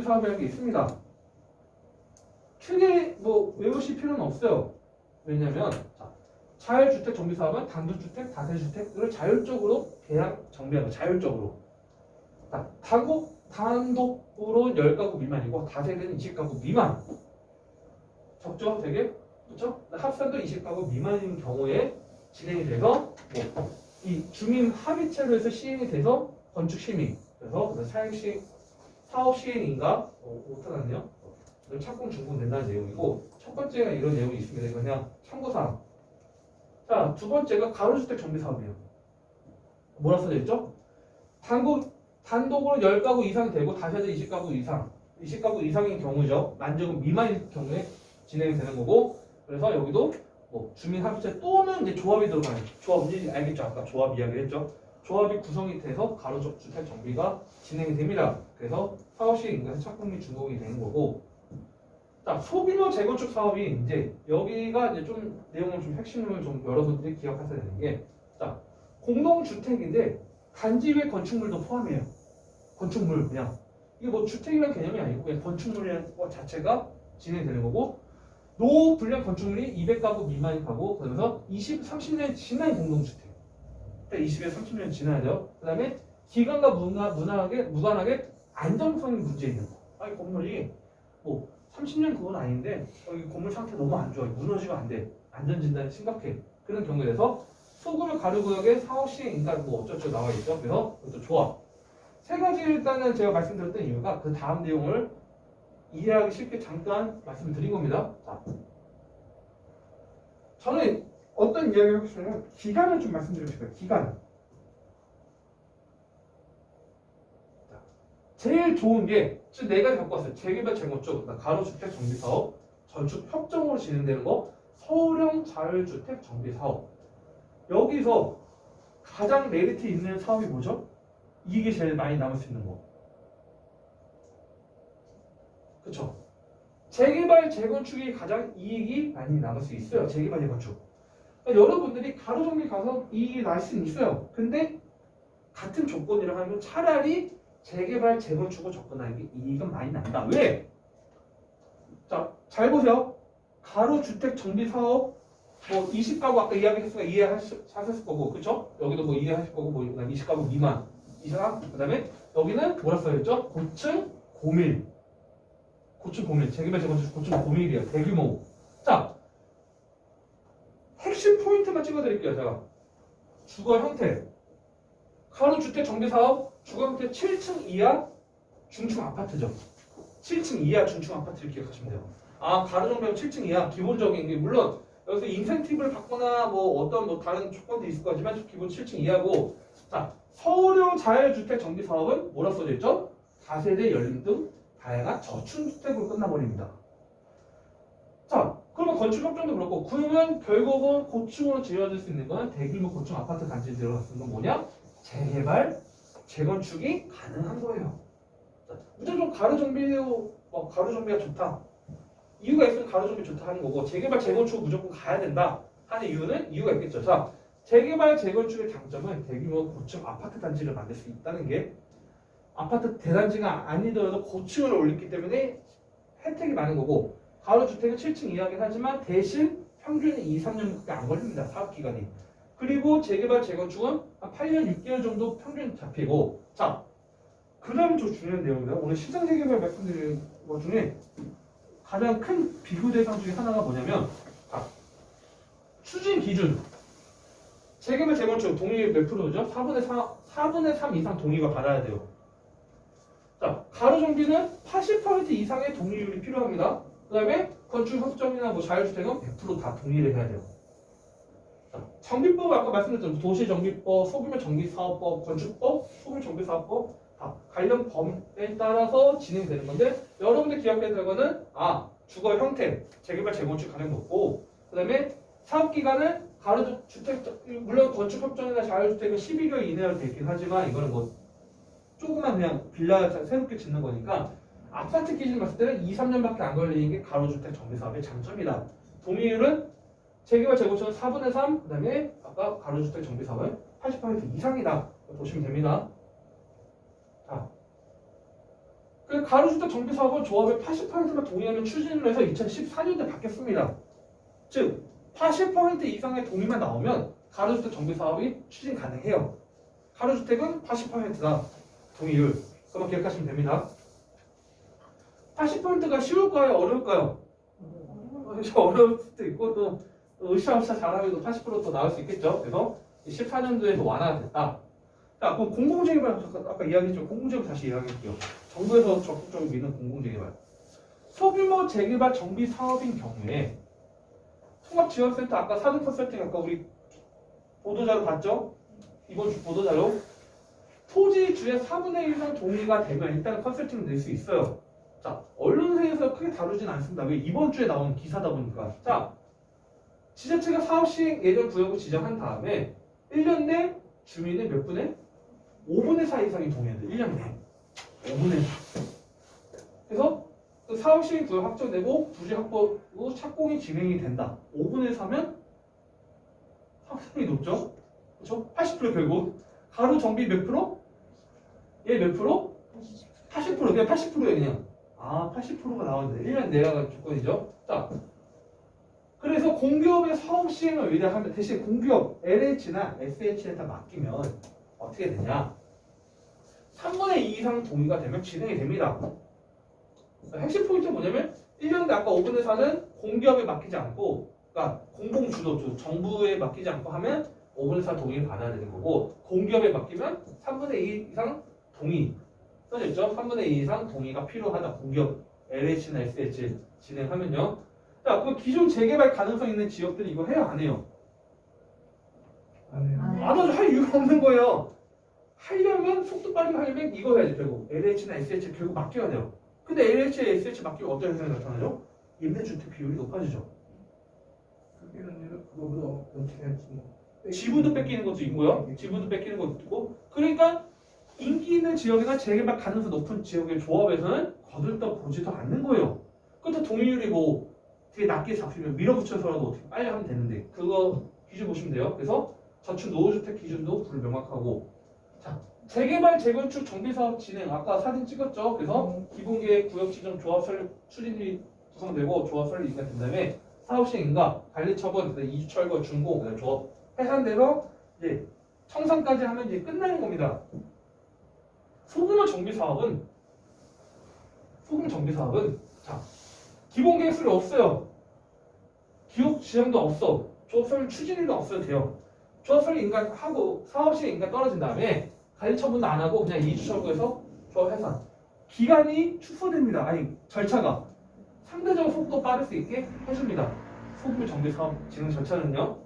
사업이라는 게 있습니다. 크게 뭐 외우실 필요는 없어요. 왜냐면 자율주택 정비 사업은 단독주택, 다세주택을 자율적으로 계약 정비하는 거, 자율적으로. 단독으로 10가구 미만이고 다세대는 20가구 미만. 적죠? 되게? 그렇죠? 합산도 20가구 미만인 경우에 진행이 돼서 이 주민 합의체로 해서 시행이 돼서 건축 심의. 그래서 사업 시행인가? 못하겠네요. 착공 준공 된다는 내용이고 첫 번째가 이런 내용이 있습니다. 이거 그냥 참고사항. 자, 두 번째가 가로주택 정비 사업이에요. 뭐라 써져 있죠? 단독으로 10가구 이상 되고 다세대 20가구 이상, 20가구 이상인 경우죠. 만족은 미만일 경우에 진행이 되는 거고, 그래서 여기도 주민 합의체 또는 이제 조합이 들어가요. 조합이 알겠죠? 아까 조합 이야기를 했죠. 조합이 구성이 돼서 가로주택 정비가 진행이 됩니다. 그래서 사업 시행인가에서 착공 및 준공이 되는 거고, 자, 소규모 재건축 사업이 이제 여기가 이제 좀 내용을 좀 핵심을 좀 여러분들이 기억하셔야 되는 게, 자, 공동주택인데 단지 외 건축물도 포함해요. 건축물 그냥 이게 뭐 주택이라는 개념이 아니고 그냥 건축물이라는 것 자체가 진행되는 거고, 노후 불량 건축물이 200가구 미만이 가고 그러면서 30년 지난 공동주택. 20에서 30년 지나야 돼요. 그 다음에 기간과 무관하게 안정성이 문제 있는 거. 아니 건물이 30년 그건 아닌데 이 건물 상태 너무 안 좋아. 무너지면 안 돼. 안전진단이 심각해. 그런 경우에 대해서 소규모 가로구역의 사업 시행인가 어쩌고 나와 있죠. 그래서 그것도 조합. 세 가지 일단은 제가 말씀드렸던 이유가 그 다음 내용을 이해하기 쉽게 잠깐 말씀을 드린 겁니다. 자, 저는 어떤 이야기를 하고 싶으면 기간을 좀 말씀드리고 싶어요. 기간. 자, 제일 좋은 게 지금 네 가지 갖고 왔어요. 재개발 재건축, 가로주택 정비사업, 전축 협정으로 진행되는 거, 서울형 자율주택 정비사업. 여기서 가장 메리트 있는 사업이 뭐죠? 이게 제일 많이 남을 수 있는 거. 그쵸? 재개발 재건축이 가장 이익이 많이 남을 수 있어요. 재개발 재건축. 그러니까 여러분들이 가로정비 가서 이익이 날 수는 있어요. 근데 같은 조건이라 하면 차라리 재개발 재건축으로 접근하는 게 이익은 많이 난다. 왜? 자, 잘 보세요. 가로주택 정비 사업 20가구 아까 이야기했으니까 이해하셨을 거고, 그쵸? 여기도 이해하실 거고, 20가구 미만. 그 다음에 여기는 뭐라 써있죠? 고층 고밀. 재개발 재건축 고층 고밀이에요. 대규모. 자, 핵심 포인트만 찍어드릴게요. 제가 주거 형태. 가로주택 정비사업 주거 형태 7층 이하 중층 아파트죠. 7층 이하 중층 아파트를 기억하시면 돼요. 가로정비하면 7층 이하 기본적인 게 물론 여기서 인센티브를 받거나 어떤 다른 조건도 있을 거지만 기본 7층 이하고. 자, 서울형 자율주택 정비사업은 뭐라 써져 있죠? 다세대 연립 등 다양한 저층주택으로 끝나버립니다. 자, 그러면 건축협정도 그렇고, 그러면 결국은 고층으로 지어질 수 있는 건 대규모 고층 아파트 단지에 들어갈 수 있는 건 뭐냐? 재개발, 재건축이 가능한 거예요. 자, 무조건 가로정비가 좋다. 이유가 있으면 가로정비 좋다 하는 거고, 재개발, 재건축 무조건 가야 된다 하는 이유가 있겠죠. 자, 재개발, 재건축의 장점은 대규모 고층 아파트 단지를 만들 수 있다는 게, 아파트 대단지가 아니더라도 고층을 올렸기 때문에 혜택이 많은 거고, 가로주택은 7층 이하긴 하지만 대신 평균 2, 3년밖에 안 걸립니다. 사업기간이. 그리고 재개발, 재건축은 한 8년, 6개월 정도 평균 잡히고. 자, 그 다음 좀 중요한 내용입니다. 오늘 시장 재개발 말씀드린 것 중에 가장 큰 비교 대상 중에 하나가 뭐냐면, 추진 기준. 재개발, 재건축 동의 몇 프로죠? 4분의 3 이상 동의가 받아야 돼요. 자, 가로정비는 80% 이상의 동의율이 필요합니다. 그 다음에 건축협정이나 자율주택은 100% 다 동의를 해야 돼요. 자, 정비법 아까 말씀드렸죠. 도시정비법, 소규모정비사업법, 건축법, 소규모정비사업법 다 관련 범에 따라서 진행되는 건데, 여러분들 기억해야 될 거는 주거 형태, 재개발, 재건축 가능 높고, 그 다음에 사업기간은 가로주택, 물론 건축협정이나 자율주택은 12개월 이내로 되긴 하지만 이거는 조금만 그냥 빌라 새롭게 짓는 거니까 아파트 기준 봤을 때는 2, 3년밖에 안 걸리는 게 가로주택 정비사업의 장점이다. 동의율은 재개발, 재건축은 4분의 3, 그 다음에 아까 가로주택 정비사업은 80% 이상이다. 보시면 됩니다. 자, 그 가로주택 정비 사업은 조합의 80%가 동의하면 추진을 해서 2014년도에 바뀌었습니다. 즉 80% 이상의 동의만 나오면 가로주택 정비 사업이 추진 가능해요. 가로주택은 80%다 동의율. 그만 기억하시면 됩니다. 80%가 쉬울까요? 어려울까요? 어려울 수도 있고 또 으쌰으쌰 잘하면 80%도 나올 수 있겠죠. 그래서 14년도에도 완화가 됐다. 자, 그럼 공공재개발 아까 이야기했죠. 공공재개발 다시 이야기할게요. 정부에서 적극적으로 미는 공공재개발. 소규모 재개발 정비 사업인 경우에 통합지원센터 아까 사전 세팅 아까 우리 보도자료 봤죠? 이번 주 보도자료 토지주의 4분의 1 이상 동의가 되면 일단 컨설팅을 낼 수 있어요. 자, 언론사에서 크게 다루진 않습니다. 왜? 이번 주에 나온 기사다 보니까. 자, 지자체가 사업 시행 예정 구역을 지정한 다음에 1년 내 주민의 몇 분의? 5분의 4 이상이 동의해야 돼. 1년 내. 5분의 4. 그래서 그 사업 시행 구역 확정되고 부지 확보로 착공이 진행이 된다. 5분의 4면 확률이 높죠? 그렇죠? 80% 결국. 가로 정비 몇 프로? 얘 몇 프로? 80%. 그냥 80%에 그냥. 아, 80%가 나오는데 1년 내야가 조건이죠. 자, 그래서 공기업의 사업 시행을 의뢰하면 대신 공기업 LH나 SH에다 맡기면 어떻게 되냐? 3분의 2 이상 동의가 되면 진행이 됩니다. 핵심 포인트는 뭐냐면 1년대 아까 5분의 4는 공기업에 맡기지 않고 그러니까 공공주도 정부에 맡기지 않고 하면 5분의 4 동의를 받아야 되는 거고 공기업에 맡기면 3분의 2 이상 동의 써졌죠? 3분의 2 이상 동의가 필요하다. 공기업 LH나 SH 진행하면요. 자, 그 기존 재개발 가능성 있는 지역들이 이거 해요? 안 해요? 안 해요. 안 하죠. 할 이유가 없는 거예요. 하려면 속도 빨리 하려면 이거 해야지. 결국 LH나 SH 결국 맡겨야 돼요. 근데 LH에 SH 맡기면 어떤 현상이 나타나죠? 임대주택 비율이 높아지죠. 그게 아니라 그거보다 어떻게 할지 뭐. 지분도 뺏기는 것도 있고요. 지분도 뺏기는 것도 있고. 그러니까 인기 있는 지역이나 재개발 가능성 높은 지역의 조합에서는 거들떠 보지도 않는 거예요. 그것도 동의율이 뭐 되게 낮게 잡히면 밀어붙여서라도 어떻게 빨리 하면 되는데 그거 기준 보시면 돼요. 그래서 저축 노후주택 기준도 불명확하고 자 재개발 재건축 정비사업 진행 아까 사진 찍었죠. 그래서 기본계획 구역 지정 조합 설립 추진이 구성되고 조합 설립이 된 다음에 사업 시행인가 관리 처분 이주 철거 준공 그다음에 조합 해산돼서 이제 청산까지 하면 이제 끝나는 겁니다. 소규모 정비 사업은 자 기본 계획서이 없어요. 기록 지정도 없어. 조합 설립 추진일도 없어도 돼요. 조합 설립 인가 하고 사업 시행 인가 떨어진 다음에 관리 처분도 안 하고 그냥 이주 철거해서 조합 해산. 기간이 축소됩니다. 아니 절차가 상대적으로 속도 빠를 수 있게 해줍니다. 소규모 정비 사업 진행 절차는요.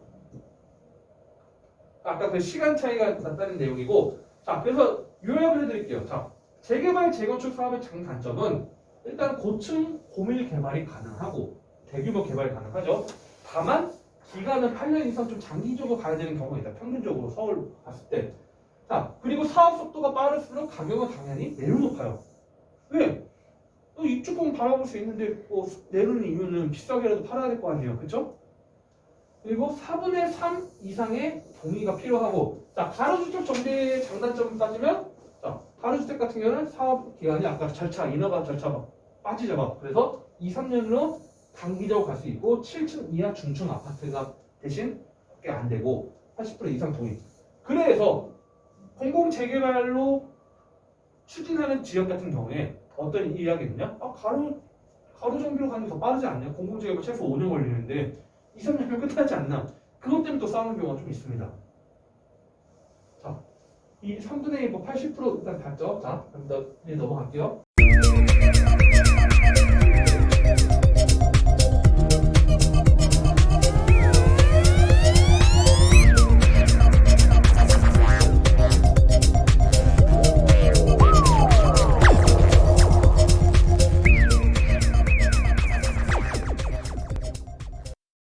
아까 그 시간 차이가 났다는 내용이고 자 그래서 요약을 해드릴게요. 자 재개발 재건축 사업의 장단점은 일단 고층 고밀 개발이 가능하고 대규모 개발이 가능하죠. 다만 기간은 8년 이상 좀 장기적으로 가야 되는 경우가 있다. 평균적으로 서울 갔을 때. 자 그리고 사업 속도가 빠를수록 가격은 당연히 매우 높아요. 왜? 입주권 바라볼 수 있는데 뭐 내놓는 이유는 비싸게라도 팔아야 될 거 아니에요. 그렇죠? 그리고 4분의 3 이상의 동의가 필요하고 자 가로주택 정비의 장단점을 따지면 자 가로주택 같은 경우는 사업 기간이 아까 절차 인허가 절차가 빠지죠. 그래서 2, 3년으로 단기적으로 갈 수 있고 7층 이하 중층 아파트가 대신 밖에 안 되고 80% 이상 동의. 그래서 공공 재개발로 추진하는 지역 같은 경우에 어떤 이야기냐? 가로 정비로 가는 게 더 빠르지 않냐? 공공 재개발 최소 5년 걸리는데 2, 3년이면 끝나지 않나? 그것 때문에 또 싸우는 경우가 좀 있습니다. 자, 이 3분의 1, 뭐 80% 일단 봤죠? 자, 그럼 이제 넘어갈게요.